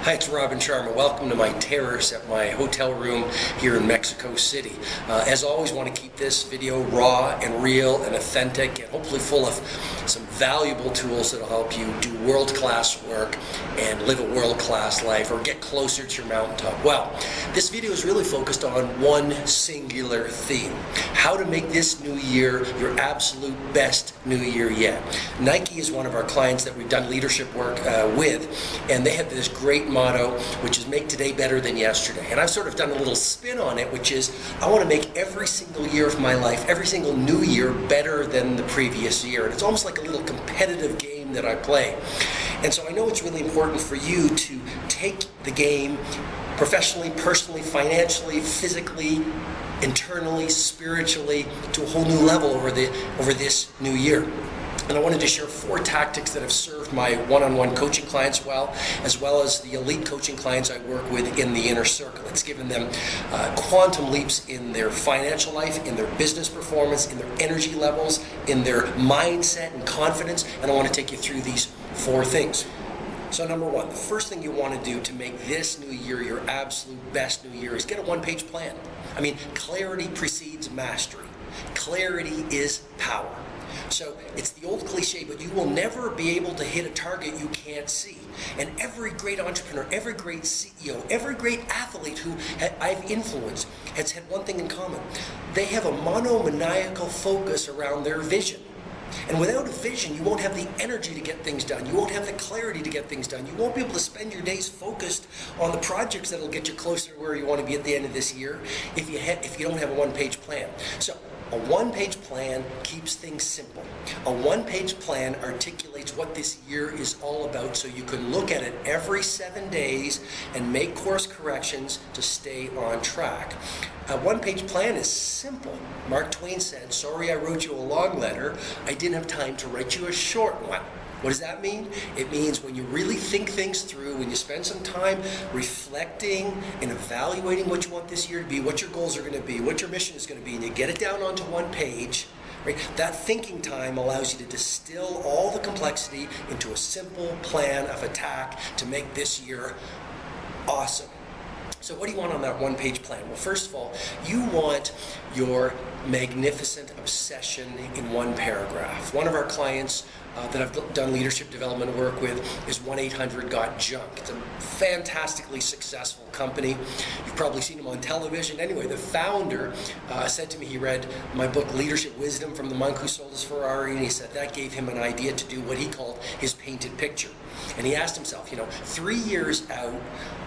Hi, it's Robin Sharma. Welcome to my terrace at my hotel room here in Mexico City. As always, want to keep this video raw and real and authentic and hopefully full of some valuable tools that will help you do world-class work and live a world-class life or get closer to your mountaintop. Well, this video is really focused on one singular theme: how to make this new year your absolute best new year yet. Nike is one of our clients that we've done leadership work with, and they have this great motto, which is make today better than yesterday. And I've sort of done a little spin on it, which is I want to make every single year of my life, every single new year, better than the previous year. And it's almost like a little competitive game that I play. And so I know it's really important for you to take the game professionally, personally, financially, physically, internally, spiritually, to a whole new level over this new year. And I wanted to share 4 tactics that have served my one-on-one coaching clients well as the elite coaching clients I work with in the inner circle. It's given them quantum leaps in their financial life, in their business performance, in their energy levels, in their mindset and confidence. And I want to take you through these 4 things. So number 1, the first thing you want to do to make this new year your absolute best new year is get a one-page plan. I mean, clarity precedes mastery. Clarity is power. So it's the old cliche, but you will never be able to hit a target you can't see. And every great entrepreneur, every great CEO, every great athlete who I've influenced has had one thing in common. They have a monomaniacal focus around their vision. And without a vision, you won't have the energy to get things done. You won't have the clarity to get things done. You won't be able to spend your days focused on the projects that will get you closer to where you want to be at the end of this year if you don't have a one-page plan. So a one-page plan keeps things simple. A one-page plan articulates what this year is all about, so you can look at it every 7 days and make course corrections to stay on track. A one-page plan is simple. Mark Twain said, "Sorry I wrote you a long letter. I didn't have time to write you a short one." What does that mean? It means when you really think things through, when you spend some time reflecting and evaluating what you want this year to be, what your goals are going to be, what your mission is going to be, and you get it down onto one page, right? That thinking time allows you to distill all the complexity into a simple plan of attack to make this year awesome. So what do you want on that one-page plan? Well, first of all, you want your magnificent obsession in one paragraph. One of our clients that I've done leadership development work with is 1-800-GOT-JUNK. It's a fantastically successful company. You've probably seen him on television. Anyway, the founder said to me he read my book, Leadership Wisdom, from the monk who sold his Ferrari, and he said that gave him an idea to do what he called his painted picture. And he asked himself, 3 years out,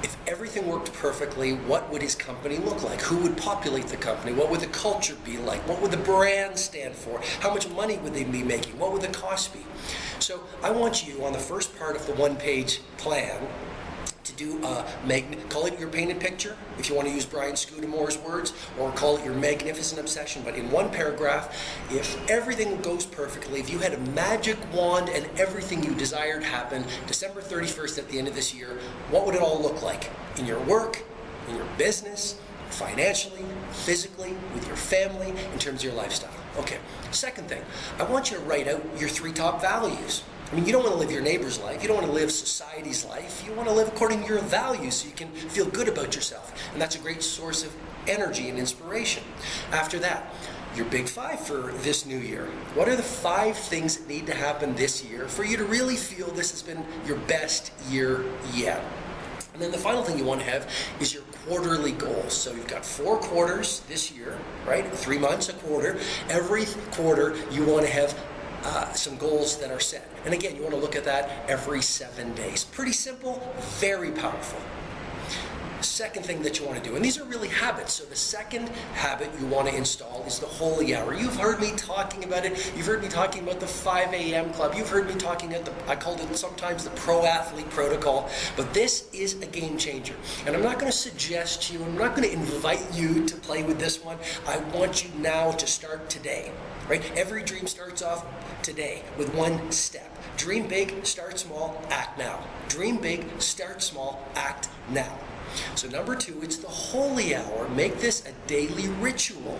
if everything worked perfectly, what would his company look like? Who would populate the company? What would the culture be like? What would the brand stand for? How much money would they be making? What would the cost be? So I want you, on the first part of the one-page plan, to do call it your painted picture, if you want to use Brian Scudamore's words, or call it your magnificent obsession. But in one paragraph, if everything goes perfectly, if you had a magic wand and everything you desired happened December 31st at the end of this year, what would it all look like? In your work, in your business, financially, physically, with your family, in terms of your lifestyle. Okay, second thing, I want you to write out your 3 top values. I mean, you don't want to live your neighbor's life. You don't want to live society's life. You want to live according to your values so you can feel good about yourself. And that's a great source of energy and inspiration. After that, your big 5 for this new year. What are the 5 things that need to happen this year for you to really feel this has been your best year yet? And then the final thing you want to have is your quarterly goals. So you've got 4 quarters this year, right? 3 months, a quarter. Every quarter you want to have some goals that are set. And again, you want to look at that every 7 days. Pretty simple, very powerful. Second thing that you want to do, and these are really habits. So the second habit you want to install is the holy hour. You've heard me talking about it. You've heard me talking about the 5 a.m. club. You've heard me talking at I called it sometimes the pro athlete protocol. But this is a game changer. And I'm not going to suggest you, I'm not going to invite you to play with this one. I want you now to start today. Right? Every dream starts off today with one step. Dream big, start small, act now. Dream big, start small, act now. So number 2, it's the holy hour. Make this a daily ritual.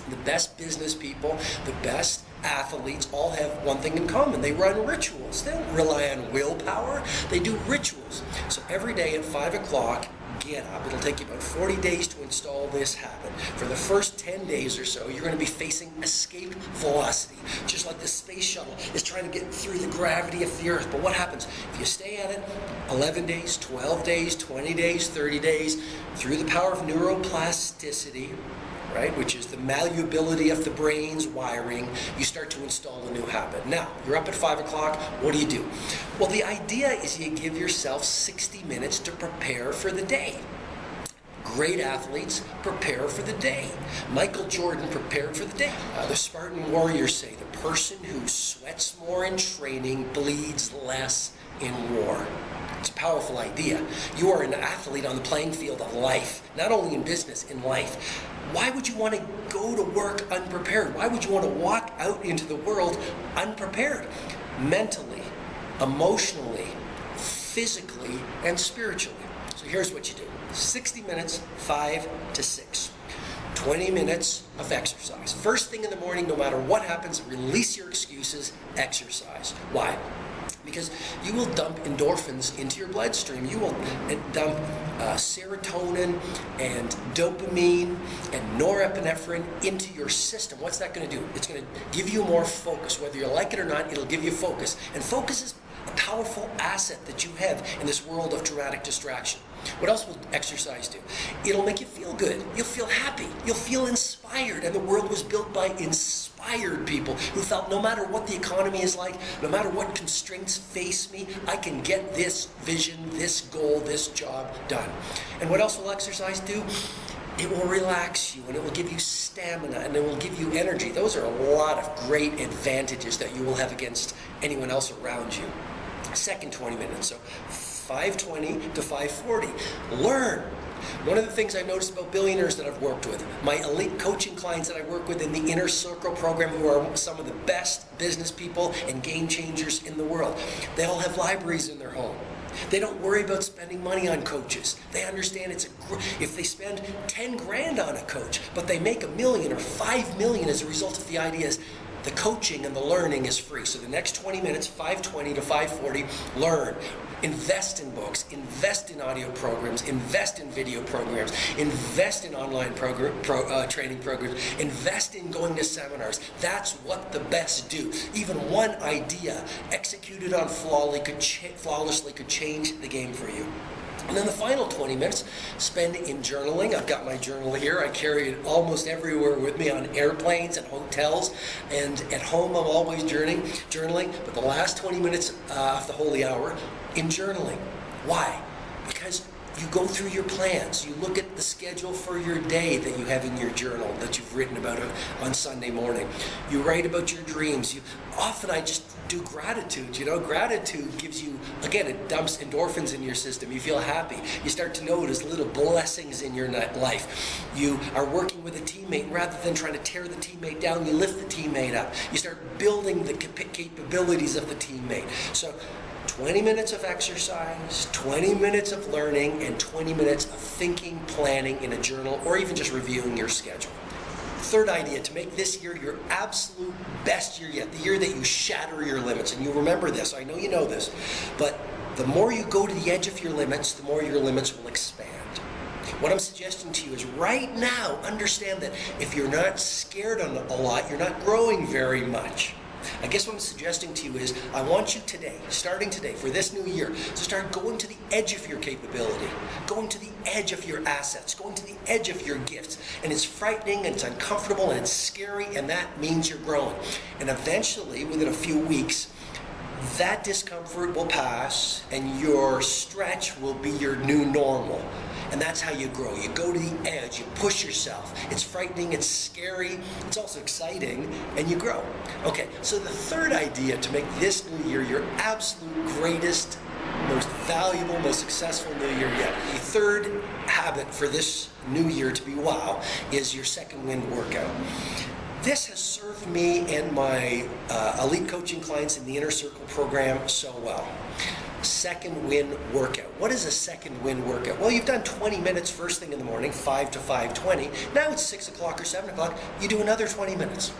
The best business people, the best athletes all have one thing in common. They run rituals. They don't rely on willpower. They do rituals. So every day at 5 o'clock, get up. It'll take you about 40 days to install this habit. For the first 10 days or so, you're going to be facing escape velocity, just like the space shuttle is trying to get through the gravity of the Earth. But what happens? If you stay at it 11 days, 12 days, 20 days, 30 days, through the power of neuroplasticity, right, which is the malleability of the brain's wiring, you start to install a new habit. Now, you're up at 5 o'clock, what do? Well, the idea is you give yourself 60 minutes to prepare for the day. Great athletes prepare for the day. Michael Jordan prepared for the day. The Spartan warriors say the person who sweats more in training bleeds less in war. It's a powerful idea. You are an athlete on the playing field of life, not only in business, in life. Why would you want to go to work unprepared? Why would you want to walk out into the world unprepared? Mentally, emotionally, physically, and spiritually. So here's what you do. 60 minutes, 5 to 6. 20 minutes of exercise. First thing in the morning, no matter what happens, release your excuses, exercise. Why? Because you will dump endorphins into your bloodstream. You will dump serotonin and dopamine and norepinephrine into your system. What's that going to do? It's going to give you more focus. Whether you like it or not, it'll give you focus. And focus is a powerful asset that you have in this world of dramatic distraction. What else will exercise do? It'll make you feel good. You'll feel happy. You'll feel inspired. And the world was built by inspired people who felt no matter what the economy is like, no matter what constraints face me, I can get this vision, this goal, this job done. And what else will exercise do? It will relax you, and it will give you stamina, and it will give you energy. Those are a lot of great advantages that you will have against anyone else around you. Second 20 minutes, so 5:20 to 5:40. Learn. One of the things I've noticed about billionaires that I've worked with, my elite coaching clients that I work with in the Inner Circle program, who are some of the best business people and game changers in the world, they all have libraries in their home. They don't worry about spending money on coaches. They understand if they spend 10 grand on a coach, but they make $1 million or $5 million as a result of the ideas, the coaching and the learning is free. So the next 20 minutes, 5:20 to 5:40, learn. Invest in books, invest in audio programs, invest in video programs, invest in online training programs, invest in going to seminars. That's what the best do. Even one idea executed on flawlessly could change the game for you. And then the final 20 minutes, spend in journaling. I've got my journal here. I carry it almost everywhere with me, on airplanes and hotels, and at home I'm always journaling. But the last 20 minutes of the holy hour, in journaling. Why? Because you go through your plans. You look at the schedule for your day that you have in your journal that you've written about on Sunday morning. You write about your dreams. Often I just do gratitude. Gratitude gives you, again, it dumps endorphins in your system. You feel happy. You start to notice little blessings in your life. You are working with a teammate. Rather than trying to tear the teammate down, you lift the teammate up. You start building the capabilities of the teammate. So 20 minutes of exercise, 20 minutes of learning, and 20 minutes of thinking, planning in a journal, or even just reviewing your schedule. Third idea, to make this year your absolute best year yet, the year that you shatter your limits. And you remember this, I know you know this, but the more you go to the edge of your limits, the more your limits will expand. What I'm suggesting to you is right now, understand that if you're not scared a lot, you're not growing very much. I guess what I'm suggesting to you is I want you today, starting today, for this new year, to start going to the edge of your capability, going to the edge of your assets, going to the edge of your gifts. And it's frightening, and it's uncomfortable, and it's scary, and that means you're growing. And eventually, within a few weeks, that discomfort will pass, and your stretch will be your new normal. And that's how you grow. You go to the edge, you push yourself. It's frightening, it's scary, it's also exciting, and you grow. Okay, so the third idea to make this new year your absolute greatest, most valuable, most successful new year yet, the third habit for this new year to be wow is your second wind workout. This has served me and my elite coaching clients in the Inner Circle program so well. second wind workout. What is a second wind workout? Well, you've done 20 minutes first thing in the morning, 5 to 5:20. Now it's 6 o'clock or 7 o'clock. You do another 20 minutes.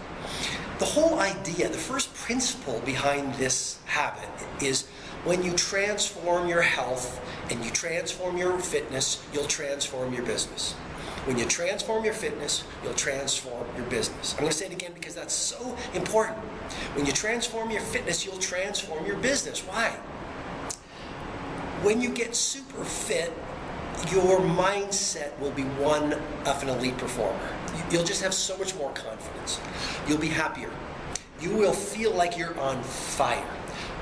The whole idea, the first principle behind this habit is when you transform your health and you transform your fitness, you'll transform your business. When you transform your fitness, you'll transform your business. I'm going to say it again because that's so important. When you transform your fitness, you'll transform your business. Why? When you get super fit, your mindset will be one of an elite performer. You'll just have so much more confidence. You'll be happier. You will feel like you're on fire.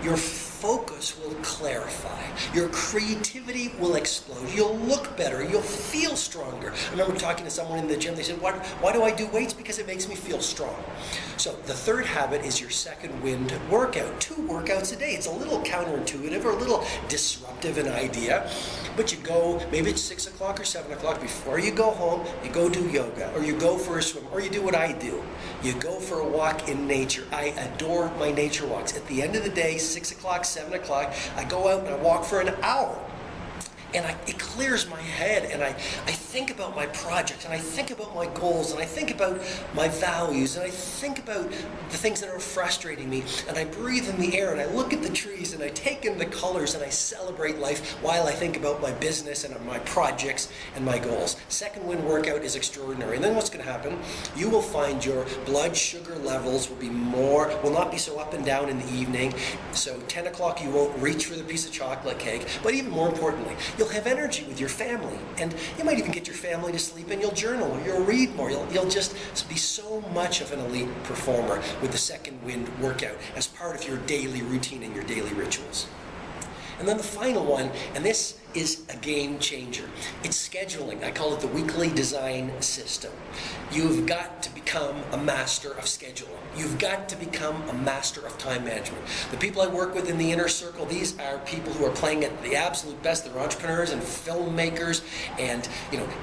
Your focus will clarify. Your creativity will explode. You'll look better. You'll feel stronger. I remember talking to someone in the gym. They said, why do I do weights? Because it makes me feel strong. So the third habit is your second wind workout. 2 workouts a day. It's a little counterintuitive or a little disruptive an idea. But you go, maybe it's 6 o'clock or 7 o'clock. Before you go home, you go do yoga, or you go for a swim, or you do what I do. You go for a walk in nature. I adore my nature walks. At the end of the day, 6 o'clock, 7 o'clock, I go out and I walk for an hour. And it clears my head, and I think about my project, and I think about my goals, and I think about my values, and I think about the things that are frustrating me, and I breathe in the air, and I look at the trees, and I take in the colors, and I celebrate life while I think about my business and my projects and my goals. Second wind workout is extraordinary. And then what's going to happen? You will find your blood sugar levels will not be so up and down in the evening. So 10 o'clock you won't reach for the piece of chocolate cake, but even more importantly, you'll have energy with your family, and you might even get your family to sleep, and you'll journal, or you'll read more. You'll just be so much of an elite performer with the second wind workout as part of your daily routine and your daily rituals. And then the final one, and this is a game changer. It's scheduling. I call it the weekly design system. You've got to become a master of scheduling. You've got to become a master of time management. The people I work with in the inner circle, these are people who are playing at the absolute best. They're entrepreneurs and filmmakers and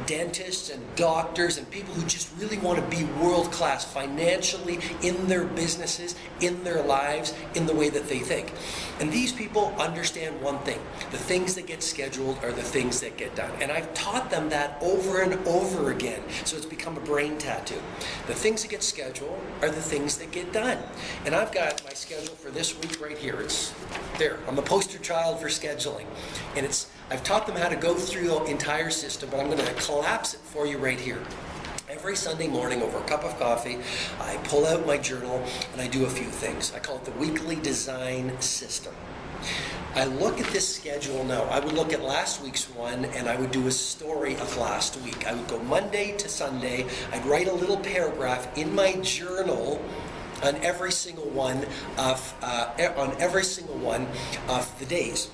dentists and doctors and people who just really want to be world class financially in their businesses, in their lives, in the way that they think. And these people understand one thing. The things that get scheduled are the things that get done. And I've taught them that over and over again. So it's become a brain tattoo. The things that get scheduled are the things that get done. And I've got my schedule for this week right here. It's there. I'm a poster child for scheduling. And I've taught them how to go through the entire system, but I'm going to collapse it for you right here. Every Sunday morning over a cup of coffee, I pull out my journal and I do a few things. I call it the weekly design system. I look at this schedule now. I would look at last week's one and I would do a story of last week. I would go Monday to Sunday. I'd write a little paragraph in my journal on every single one of the days.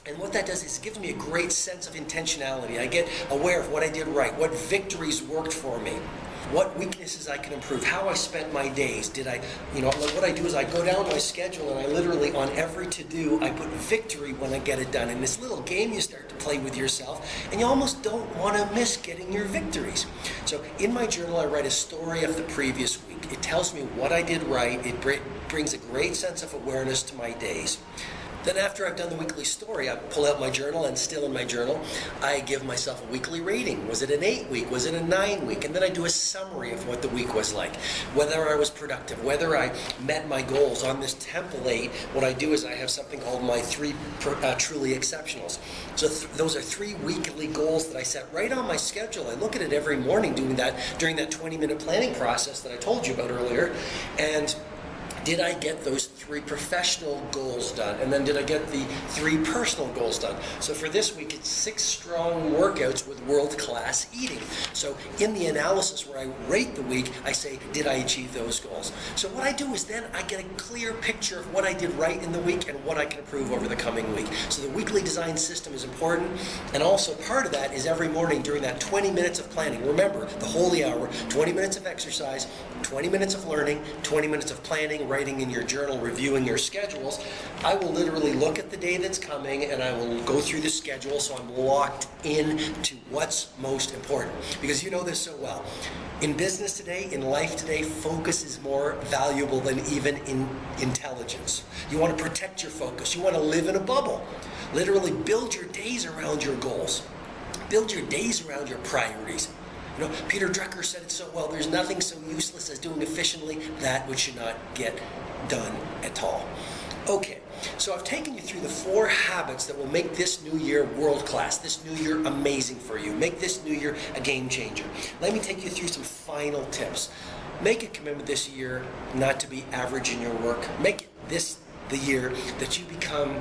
And what that does is it gives me a great sense of intentionality. I get aware of what I did right, what victories worked for me, what weaknesses I can improve, how I spent my days. What I do is I go down my schedule and I literally, on every to-do, I put victory when I get it done. And this little game you start to play with yourself, and you almost don't want to miss getting your victories. So in my journal, I write a story of the previous week. It tells me what I did right. It brings a great sense of awareness to my days. Then after I've done the weekly story, I pull out my journal, and still in my journal, I give myself a weekly rating. Was it an 8-week? Was it a 9-week? And then I do a summary of what the week was like, whether I was productive, whether I met my goals. On this template, what I do is I have something called my 3 truly exceptionals. So those are 3 weekly goals that I set right on my schedule. I look at it every morning doing that during that 20-minute planning process that I told you about earlier. And did I get those 3 professional goals done? And then did I get the 3 personal goals done? So for this week, it's 6 strong workouts with world-class eating. So in the analysis where I rate the week, I say, did I achieve those goals? So what I do is then I get a clear picture of what I did right in the week and what I can improve over the coming week. So the weekly design system is important. And also part of that is every morning during that 20 minutes of planning. Remember, the holy hour, 20 minutes of exercise, 20 minutes of learning, 20 minutes of planning, writing in your journal, reviewing your schedules. I will literally look at the day that's coming and I will go through the schedule so I'm locked in to what's most important. Because you know this so well. In business today, in life today, focus is more valuable than even in intelligence. You want to protect your focus. You want to live in a bubble. Literally build your days around your goals. Build your days around your priorities. You know, Peter Drucker said it so well, there's nothing so useless as doing efficiently that which should not get done at all. Okay, so I've taken you through the 4 habits that will make this new year world-class, this new year amazing for you, make this new year a game changer. Let me take you through some final tips. Make a commitment this year not to be average in your work. Make it this the year that you become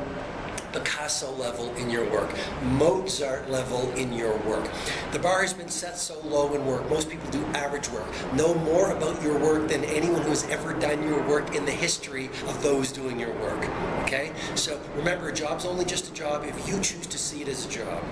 Picasso level in your work, Mozart level in your work. The bar has been set so low in work. Most people do average work. Know more about your work than anyone who has ever done your work in the history of those doing your work. Okay? So remember, a job's only just a job if you choose to see it as a job.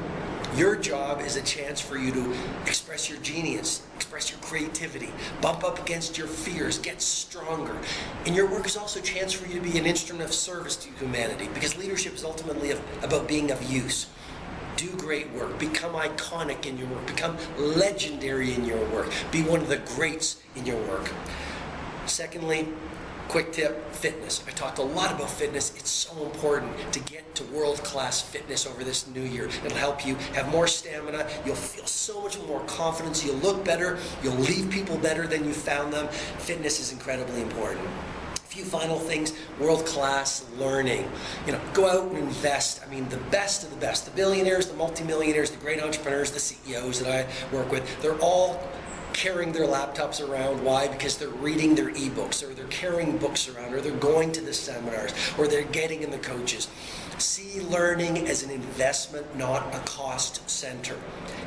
Your job is a chance for you to express your genius, express your creativity, bump up against your fears, get stronger. And your work is also a chance for you to be an instrument of service to humanity, because leadership is ultimately about being of use. Do great work, become iconic in your work, become legendary in your work, be one of the greats in your work. Secondly, quick tip, fitness. I talked a lot about fitness. It's so important to get to world-class fitness over this new year. It'll help you have more stamina. You'll feel so much more confidence. You'll look better. You'll leave people better than you found them. Fitness is incredibly important. A few final things, world-class learning. You know, go out and invest. I mean, the best of the best. The billionaires, the multimillionaires, the great entrepreneurs, the CEOs that I work with, they're all carrying their laptops around. Why? Because they're reading their ebooks, or they're carrying books around, or they're going to the seminars, or they're getting in the coaches. See learning as an investment, not a cost center.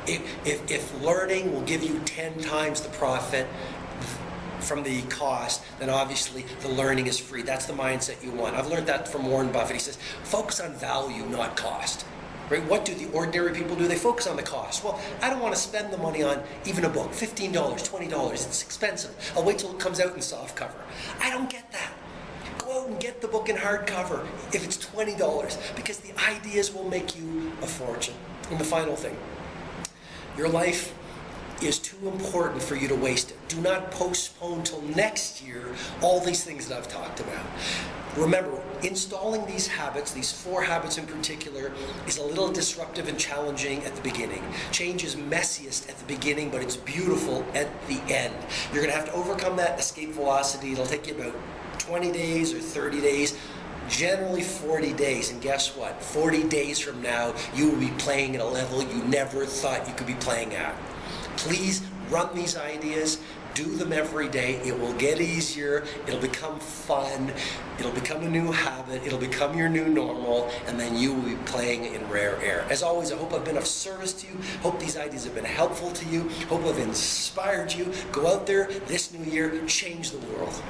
If learning will give you 10 times the profit from the cost, then obviously the learning is free. That's the mindset you want. I've learned that from Warren Buffett. He says, focus on value, not cost. Right? What do the ordinary people do? They focus on the cost. Well, I don't want to spend the money on even a book. $15, $20, it's expensive. I'll wait till it comes out in soft cover. I don't get that. Go out and get the book in hardcover if it's $20, because the ideas will make you a fortune. And the final thing, your life is too important for you to waste it. Do not postpone till next year all these things that I've talked about. Remember, installing these habits, these 4 habits in particular, is a little disruptive and challenging at the beginning. Change is messiest at the beginning, but it's beautiful at the end. You're going to have to overcome that escape velocity. It'll take you about 20 days or 30 days, generally 40 days. And guess what? 40 days from now, you will be playing at a level you never thought you could be playing at. Please run these ideas. Do them every day. It will get easier. It'll become fun. It'll become a new habit. It'll become your new normal, and then you will be playing in rare air. As always, I hope I've been of service to you. Hope these ideas have been helpful to you. Hope I've inspired you. Go out there this new year, change the world.